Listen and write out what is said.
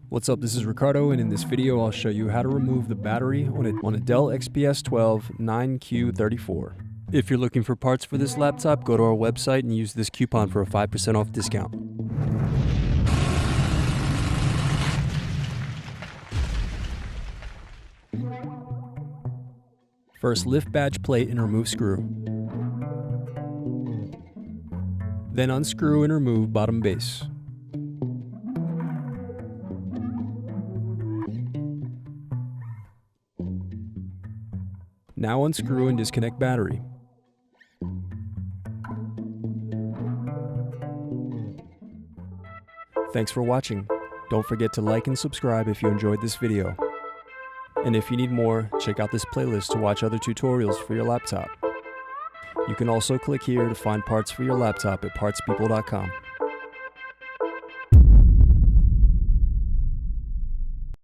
What's up, this is Ricardo, and in this video I'll show you how to remove the battery on a Dell XPS 12-9Q34. If you're looking for parts for this laptop, go to our website and use this coupon for a 5% off discount. First, lift badge plate and remove screw. Then unscrew and remove bottom base. Now unscrew and disconnect battery. Thanks for watching. Don't forget to like and subscribe if you enjoyed this video. And if you need more, check out this playlist to watch other tutorials for your laptop. You can also click here to find parts for your laptop at partspeople.com.